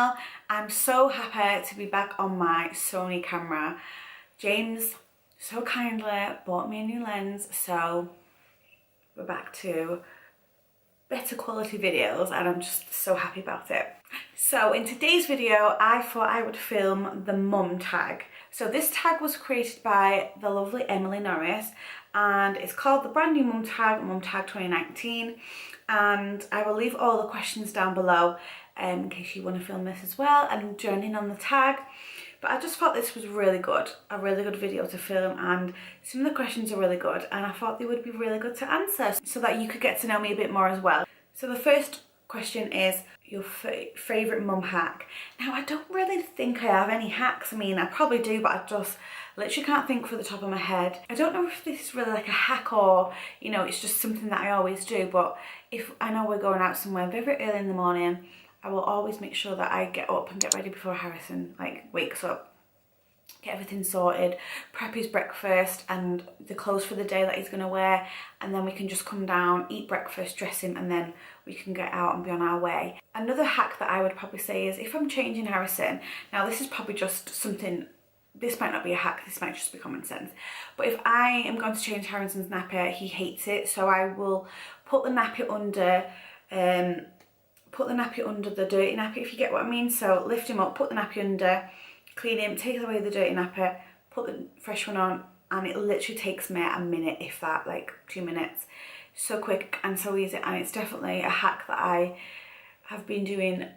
Channel. I'm so happy to be back on my Sony camera. James so kindly bought me a new lens, so we're back to better quality videos and I'm just so happy about it. So in today's video I thought I would film the mum tag. So this tag was created by the lovely Emily Norris and it's called the brand new mum tag 2019, and I will leave all the questions down below in case you want to film this as well and join in on the tag. But I just thought this was really good, a really good video to film, and some of the questions are really good and I thought they would be really good to answer so that you could get to know me a bit more as well. So the first question is your favourite mum hack. Now I don't really think I have any hacks. I mean, I probably do, but I just literally can't think for the top of my head. I don't know if this is really like a hack or, you know, it's just something that I always do, but if I know we're going out somewhere very early in the morning, I will always make sure that I get up and get ready before Harrison wakes up, get everything sorted, prep his breakfast and the clothes for the day that he's going to wear, and then we can just come down, eat breakfast, dress him, and then we can get out and be on our way. Another hack that I would probably say is if I'm changing Harrison, now this is probably just something, this might not be a hack, this might just be common sense, but if I am going to change Harrison's nappy, he hates it, so I will put the nappy under the dirty nappy, if you get what I mean. So lift him up, put the nappy under, clean him, take away the dirty nappy, put the fresh one on, and it literally takes me a minute, if that, like 2 minutes. So quick and so easy, and it's definitely a hack that I have been doing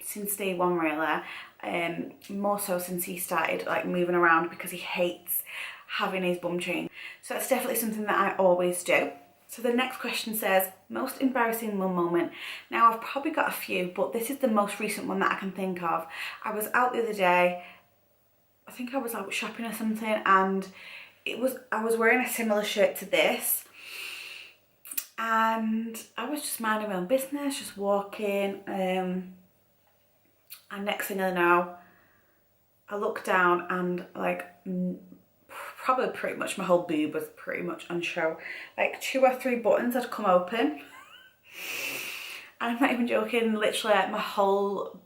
since day one really, more so since he started like moving around because he hates having his bum changed. So that's definitely something that I always do. So the next question says, most embarrassing mum moment. Now I've probably got a few, but this is the most recent one that I can think of. I was out the other day, I think I was out shopping or something, and I was wearing a similar shirt to this, and I was just minding my own business, just walking, and next thing I know, I look down and like probably pretty much my whole boob was pretty much on show. Like 2 or 3 buttons had come open. I'm not even joking, literally like my whole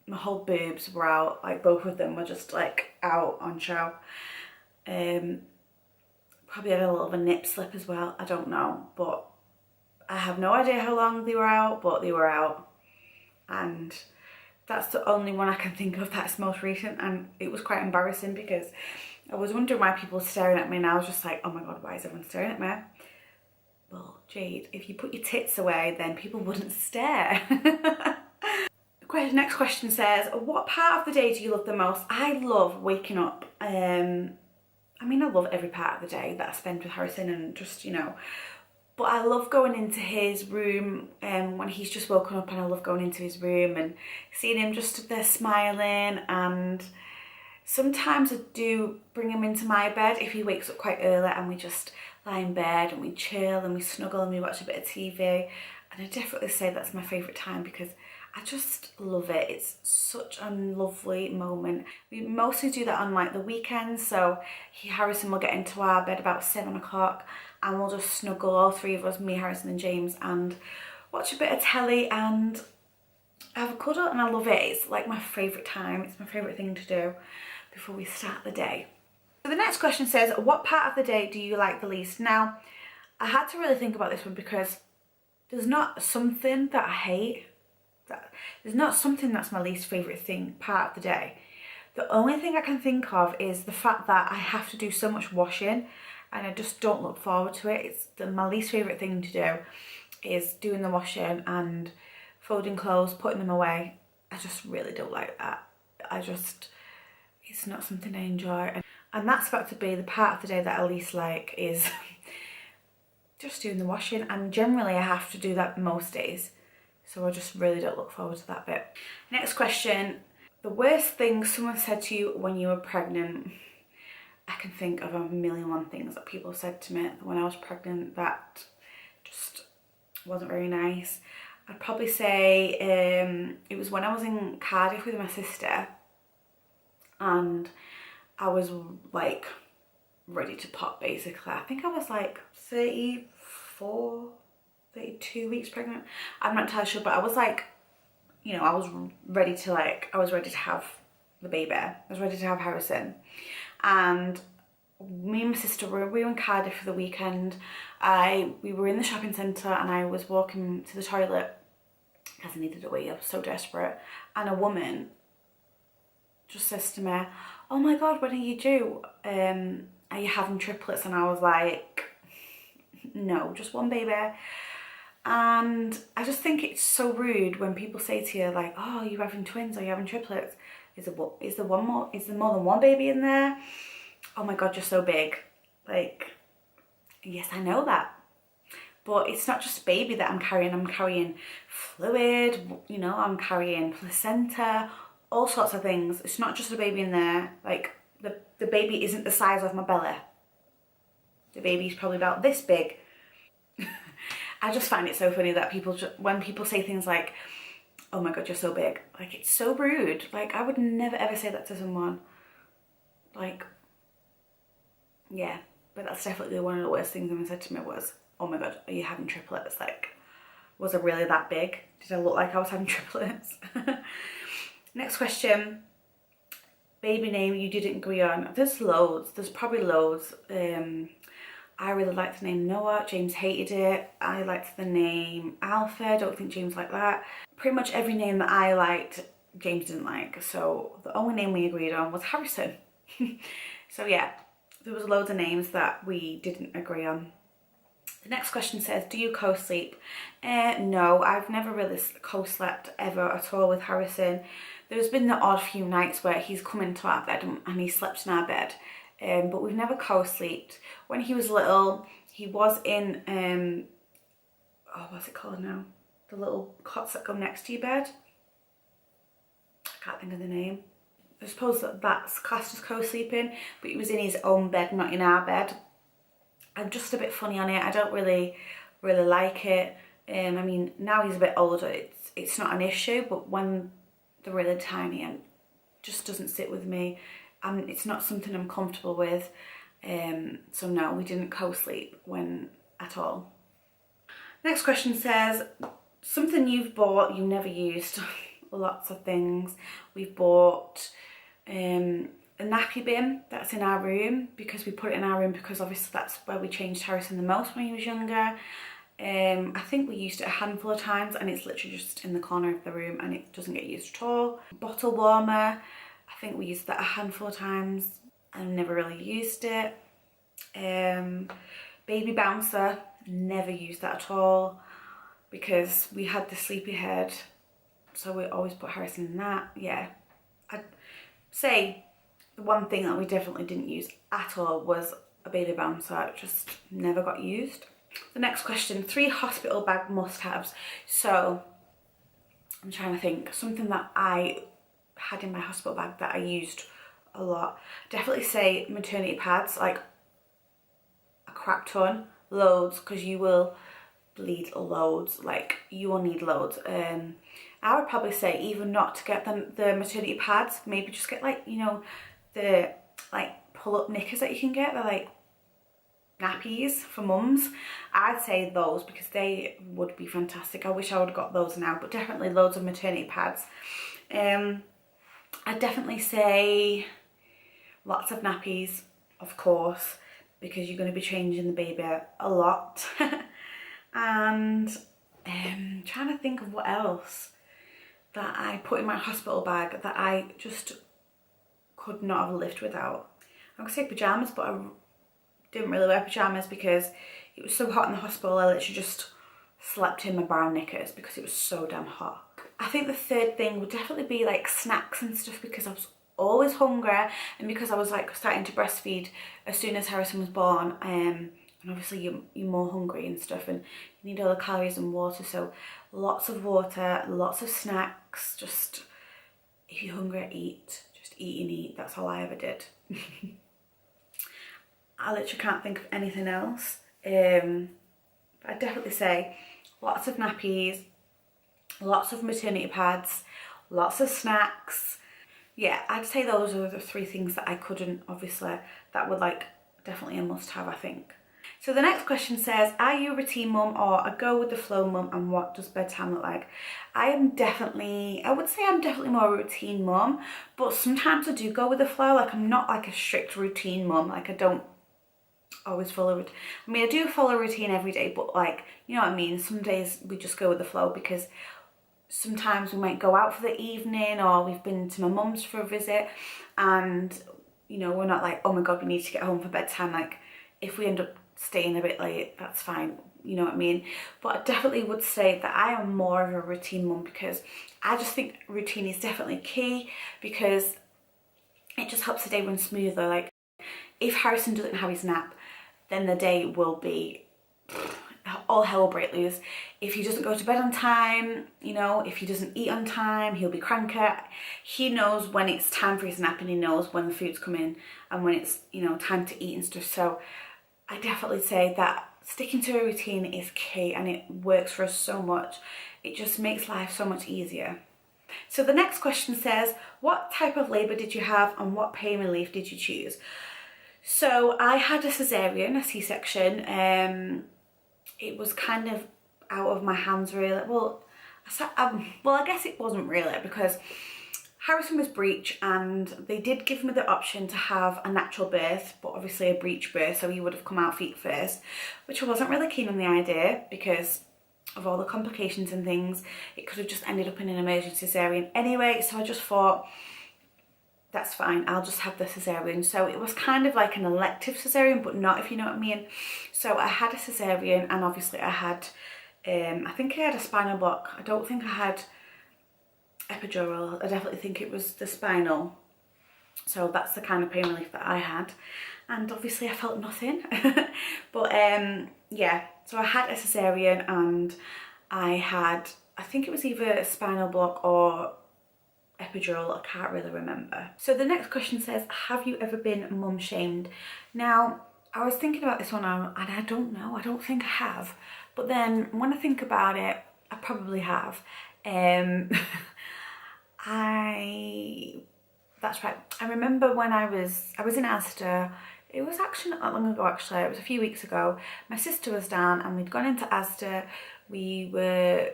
boobs were out, like both of them were just like out on show. Probably had a little of a nip slip as well, I don't know, but I have no idea how long they were out, but they were out. And that's the only one I can think of that's most recent, and it was quite embarrassing because I was wondering why people were staring at me, and I was just like, oh my god, why is everyone staring at me? Well, Jade, if you put your tits away, then people wouldn't stare. Next question says, what part of the day do you love the most? I love waking up. I mean, I love every part of the day that I spend with Harrison and just, you know, but I love going into his room when he's just woken up, and I love going into his room and seeing him just there smiling. And sometimes I do bring him into my bed if he wakes up quite early, and we just lie in bed and we chill and we snuggle and we watch a bit of TV. And I definitely say that's my favourite time because I just love it. It's such a lovely moment. We mostly do that on like the weekends, so Harrison will get into our bed about 7 o'clock and we'll just snuggle, all 3 of us, me, Harrison and James, and watch a bit of telly and have a cuddle, and I love it. It's like my favourite time. It's my favourite thing to do before we start the day. So the next question says, what part of the day do you like the least? Now, I had to really think about this one because there's not something that I hate. There's not something that's my least favourite part of the day. The only thing I can think of is the fact that I have to do so much washing and I just don't look forward to it. It's my least favourite thing to do is doing the washing and folding clothes, putting them away. I just really don't like that. It's not something I enjoy. And that's got to be the part of the day that I least like, is just doing the washing. And generally I have to do that most days. So I just really don't look forward to that bit. Next question. The worst thing someone said to you when you were pregnant. I can think of a million things that people said to me when I was pregnant that just wasn't very nice. I'd probably say it was when I was in Cardiff with my sister and I was like ready to pop basically. I think I was like 32 weeks pregnant. I'm not entirely sure, but I was like you know, I was ready to have the baby. I was ready to have Harrison. And me and my sister we were in Cardiff for the weekend. We were in the shopping centre and I was walking to the toilet because I needed a wee. I was so desperate. And a woman just says to me, "Oh my God, when are you due? Are you having triplets?" And I was like, "No, just one baby." And I just think it's so rude when people say to you like, "Oh, are you having twins? Are you having triplets? Is there more than one baby in there? Oh my God, you're so big." Like, yes, I know that. But it's not just a baby that I'm carrying. I'm carrying fluid, you know, I'm carrying placenta, all sorts of things. It's not just a baby in there. Like, the baby isn't the size of my belly. The baby's probably about this big. I just find it so funny that when people say things like, "Oh my God, you're so big," like, it's so rude. Like, I would never ever say that to someone. Like, yeah, but that's definitely one of the worst things someone said to me was, "Oh my God, are you having triplets?" Like, was I really that big? Did I look like I was having triplets? Next question. Baby name you didn't agree on. There's loads. There's probably loads. I really liked the name Noah. James hated it. I liked the name Alpha. I don't think James liked that. Pretty much every name that I liked, James didn't like. So the only name we agreed on was Harrison. So yeah, there was loads of names that we didn't agree on. The next question says, do you co-sleep? No, I've never really co-slept ever at all with Harrison. There's been the odd few nights where he's come into our bed and he slept in our bed. But we've never co-slept. When he was little, he was in, what's it called now? The little cots that go next to your bed. I can't think of the name. I suppose that's classed as co-sleeping, but he was in his own bed, not in our bed. I'm just a bit funny on it. I don't really like it. I mean, now he's a bit older, it's not an issue, but when they're really tiny, it just doesn't sit with me. It's not something I'm comfortable with. So no, we didn't co-sleep at all. Next question says, something you've bought you never used. Lots of things. We've bought a nappy bin that's in our room, because we put it in our room because obviously that's where we changed Harrison the most when he was younger. I think we used it a handful of times and it's literally just in the corner of the room and it doesn't get used at all. Bottle warmer, I think we used that a handful of times and never really used it. Baby bouncer, never used that at all because we had the sleepy head, so we always put Harrison in that. Yeah, I'd say the one thing that we definitely didn't use at all was a baby bouncer. It just never got used. The next question, 3 hospital bag must-haves. So I'm trying to think, something that I had in my hospital bag that I used a lot. Definitely say maternity pads, like a crap ton, loads, because you will bleed loads, like you will need loads. I would probably say even not to get the maternity pads, maybe just get like, you know, the like pull-up knickers that you can get. They're like nappies for mums. I'd say those because they would be fantastic. I wish I would have got those now, but definitely loads of maternity pads. I'd definitely say lots of nappies, of course, because you're going to be changing the baby a lot. And trying to think of what else that I put in my hospital bag that I just could not have lived without. I would say pyjamas, but I didn't really wear pyjamas because it was so hot in the hospital. I literally just slept in my brown knickers because it was so damn hot. I think the third thing would definitely be like snacks and stuff, because I was always hungry and because I was like starting to breastfeed as soon as Harrison was born. And obviously you're more hungry and stuff and you need all the calories and water, so lots of water, lots of snacks. Just if you're hungry, eat. Just eat and eat. That's all I ever did. I literally can't think of anything else. But I'd definitely say lots of nappies, lots of maternity pads, lots of snacks. Yeah, I'd say those are the 3 things that I couldn't, obviously, that would like definitely a must have, I think. So the next question says, are you a routine mum or a go with the flow mum, and what does bedtime look like? I would say I'm definitely more a routine mum, but sometimes I do go with the flow. Like, I'm not like a strict routine mum. Like, I don't always follow it. I mean, I do follow a routine every day, but like, you know what I mean? Some days we just go with the flow because sometimes we might go out for the evening, or we've been to my mum's for a visit, and you know, we're not like, oh my god, we need to get home for bedtime. Like, if we end up staying a bit late, that's fine, you know what I mean? But I definitely would say that I am more of a routine mum, because I just think routine is definitely key, because it just helps the day run smoother. Like, if Harrison doesn't have his nap, then the day will be all hell will break loose. If he doesn't go to bed on time, you know, if he doesn't eat on time, he'll be cranky. He knows when it's time for his nap, and he knows when the food's coming and when it's, you know, time to eat and stuff. So I definitely say that sticking to a routine is key, and it works for us so much. It just makes life so much easier. So the next question says, what type of labour did you have, and what pain relief did you choose? So I had a cesarean, a C-section. It was kind of out of my hands, really. Well, I guess it wasn't really, because Harrison was breech, and they did give me the option to have a natural birth, but obviously a breech birth, so he would have come out feet first, which I wasn't really keen on the idea because of all the complications and things. It could have just ended up in an emergency cesarean anyway, so I just thought, that's fine, I'll just have the cesarean. So it was kind of like an elective cesarean, but not, if you know what I mean. So I had a cesarean, and obviously I had, I think I had a spinal block. I don't think I had epidural. I definitely think it was the spinal. So that's the kind of pain relief that I had. And obviously I felt nothing. But yeah, so I had a cesarean, and I had, I think it was either a spinal block or epidural, I can't really remember. So the next question says, have you ever been mum shamed? Now, I was thinking about this one, and I don't know, I don't think I have. But then when I think about it, I probably have. That's right. I remember when I was in Asda. It was actually not that long ago, actually. It was a few weeks ago. My sister was down, and we'd gone into Asda. We were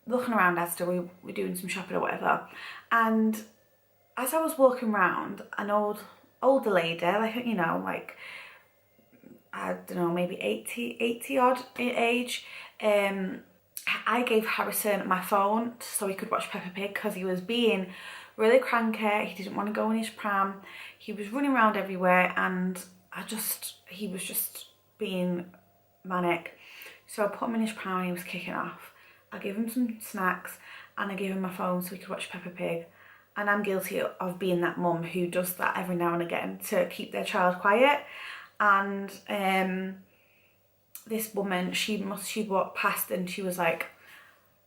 looking around Asda, we were doing some shopping or whatever. And as I was walking around, an older lady, like, you know, like, I don't know, maybe 80 odd age, I gave Harrison my phone so he could watch Peppa Pig, because he was being really cranky. He didn't want to go in his pram. He was running around everywhere, and he was just being manic. So I put him in his pram, and he was kicking off. I gave him some snacks, and I gave him my phone so he could watch Peppa Pig. And I'm guilty of being that mum who does that every now and again to keep their child quiet. And this woman, she walked past, and she was like,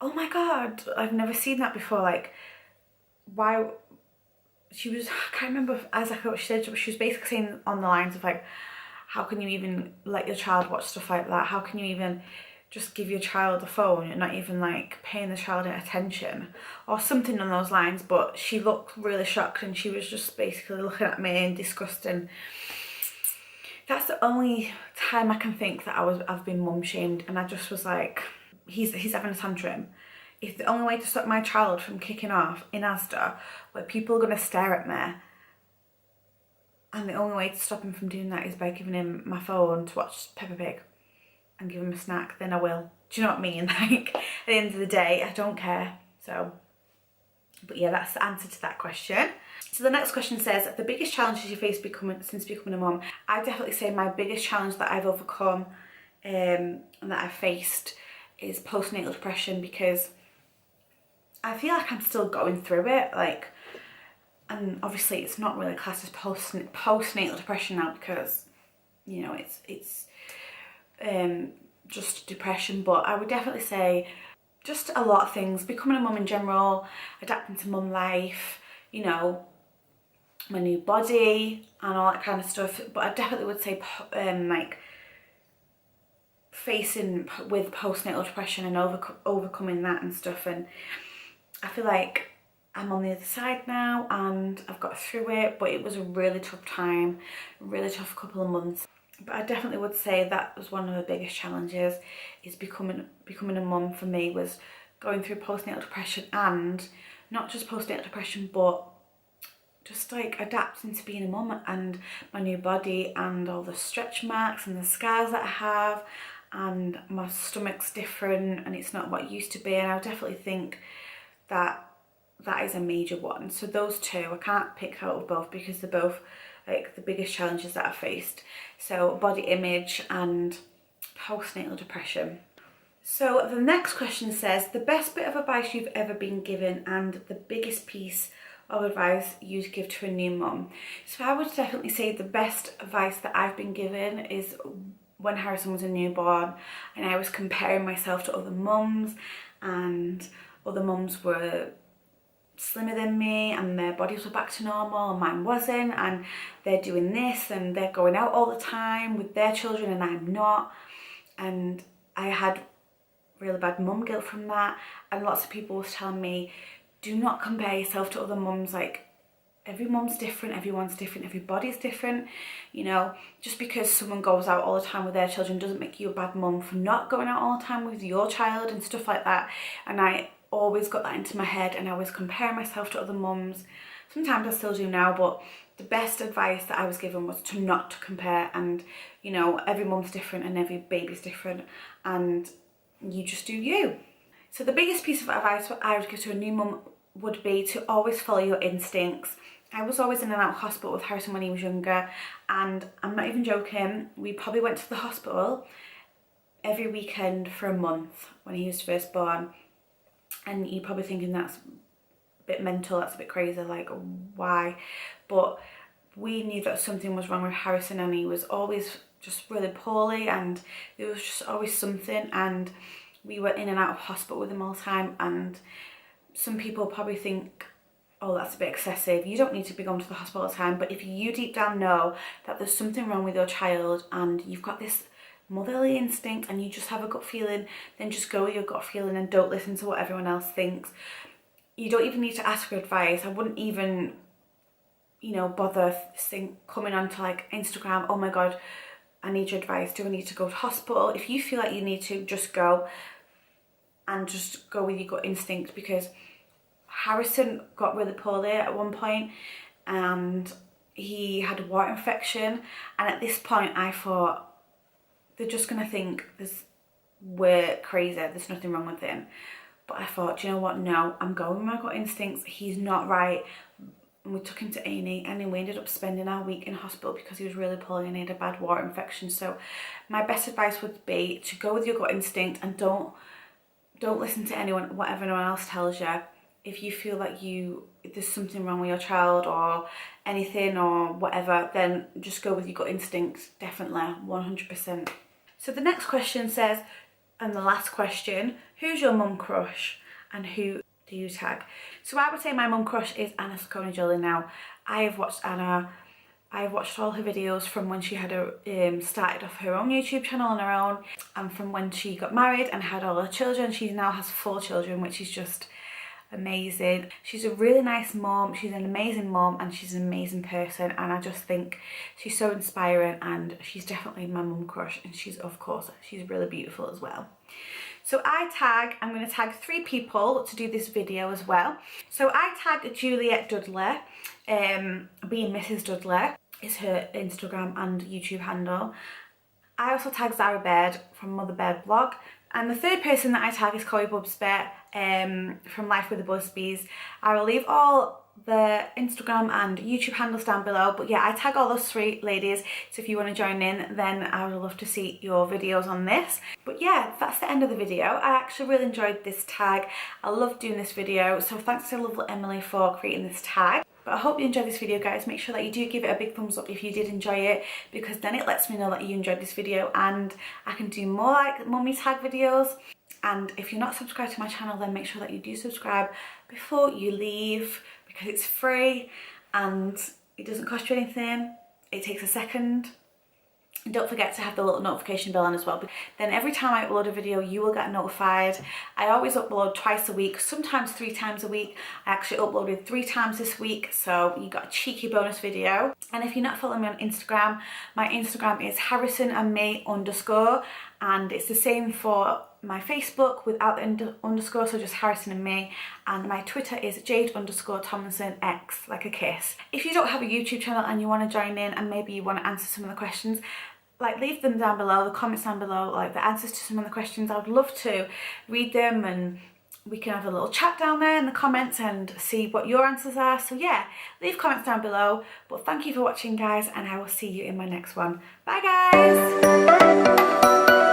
oh my god, I've never seen that before. Like, why? She was, I can't remember exactly what she said, but she was basically saying on the lines of like, how can you even let your child watch stuff like that? How can you even just give your child a phone and not even like paying the child any attention, or something on those lines? But she looked really shocked, and she was just basically looking at me in disgust. And that's the only time I can think that I've been mum shamed. And I just was like, he's having a tantrum. If the only way to stop my child from kicking off in Asda, where people are going to stare at me, and the only way to stop him from doing that is by giving him my phone to watch Peppa Pig and give him a snack, then I will. Do you know what I mean? Like, at the end of the day, I don't care. So, but yeah, that's the answer to that question. So the next question says, the biggest challenges you faced since becoming a mum? I definitely say my biggest challenge that I've overcome and that I've faced is postnatal depression, because I feel like I'm still going through it. Like, and obviously it's not really classed as postnatal depression now, because, you know, it's just depression. But I would definitely say just a lot of things, becoming a mum in general, adapting to mum life, you know, my new body and all that kind of stuff. But I definitely would say like facing with postnatal depression and overcoming that and stuff. And I feel like I'm on the other side now, and I've got through it, but it was a really tough time, really tough couple of months. But I definitely would say that was one of the biggest challenges, is becoming a mum for me, was going through postnatal depression, and not just postnatal depression, but just like adapting to being a mum and my new body and all the stretch marks and the scars that I have, and my stomach's different and it's not what it used to be. And I definitely think that that is a major one. So those two, I can't pick out of both because they're both like the biggest challenges that I faced. So body image and postnatal depression. So the next question says, the best bit of advice you've ever been given and the biggest piece of advice you'd give to a new mum. So I would definitely say the best advice that I've been given is when Harrison was a newborn and I was comparing myself to other mums, and other mums were slimmer than me and their bodies were back to normal and mine wasn't, and they're doing this and they're going out all the time with their children and I'm not. And I had really bad mum guilt from that, and lots of people was telling me, do not compare yourself to other mums. Like, every mum's different, everyone's different, everybody's different. You know, just because someone goes out all the time with their children doesn't make you a bad mum for not going out all the time with your child and stuff like that. And I always got that into my head, and I was comparing myself to other mums. Sometimes I still do now, but the best advice that I was given was to not to compare. And, you know, every mum's different and every baby's different, and you just do you. So the biggest piece of advice I would give to a new mum would be to always follow your instincts. I was always in and out of hospital with Harrison when he was younger, and I'm not even joking, we probably went to the hospital every weekend for a month when he was first born. And you're probably thinking that's a bit mental, that's a bit crazy, like why? But we knew that something was wrong with Harrison, and he was always just really poorly, and there was just always something, and we were in and out of hospital with him all the time. And some people probably think, oh, that's a bit excessive, you don't need to be going to the hospital all the time. But if you deep down know that there's something wrong with your child and you've got this motherly instinct and you just have a gut feeling, then just go with your gut feeling and don't listen to what everyone else thinks. You don't even need to ask for advice. I wouldn't even, you know, bother coming onto like Instagram, oh my god, I need your advice, do I need to go to hospital? If you feel like you need to, just go, and just go with your gut instinct. Because Harrison got really poorly at one point and he had a water infection, and at this point I thought, they're just gonna think we're crazy, there's nothing wrong with him. But I thought, do you know what, no, I'm going with my gut instincts, he's not right. And we took him to A&E, and then we ended up spending our week in hospital because he was really poorly and he had a bad water infection. So my best advice would be to go with your gut instinct and don't listen to anyone, what everyone else tells you. If you feel like there's something wrong with your child or anything or whatever, then just go with your gut instincts, definitely, 100%. So the next question says, and the last question, who's your mum crush and who do you tag? So I would say my mum crush is Anna Jolie now. I have watched Anna, I've watched all her videos from when she had started off her own YouTube channel on her own, and from when she got married and had all her children. She now has 4 children, which is just amazing. She's a really nice mom, she's an amazing mom, and she's an amazing person, and I just think she's so inspiring, and she's definitely my mum crush. And she's really beautiful as well. So I'm going to tag 3 people to do this video as well. So I tagged Juliettes Dudley, Beingmrsdudley is her Instagram and YouTube handle. I also tagged Zara Baird from Motherbyrdblog. And the third person that I tag is Chloe Bubsby from lifewiththebusbys. I will leave all the Instagram and YouTube handles down below. But yeah, I tag all those 3 ladies. So if you want to join in, then I would love to see your videos on this. But yeah, that's the end of the video. I actually really enjoyed this tag. I love doing this video. So thanks to lovely Emily for creating this tag. But I hope you enjoyed this video, guys. Make sure that you do give it a big thumbs up if you did enjoy it, because then it lets me know that you enjoyed this video and I can do more like mummy tag videos. And if you're not subscribed to my channel, then make sure that you do subscribe before you leave, because it's free and it doesn't cost you anything. It takes a second And don't forget to have the little notification bell on as well. Then every time I upload a video, you will get notified. I always upload twice a week, sometimes 3 times a week. I actually uploaded 3 times this week, so you got a cheeky bonus video. And if you're not following me on Instagram, my Instagram is harrisonandme_, and it's the same for my Facebook without the underscore, so just Harrison and me. And my Twitter is Jade_Tomlinson X, like a kiss. If you don't have a YouTube channel and you want to join in and maybe you want to answer some of the questions, like leave them down below, the comments down below, like the answers to some of the questions. I would love to read them and we can have a little chat down there in the comments and see what your answers are. So yeah, leave comments down below. But thank you for watching, guys, and I will see you in my next one. Bye, guys.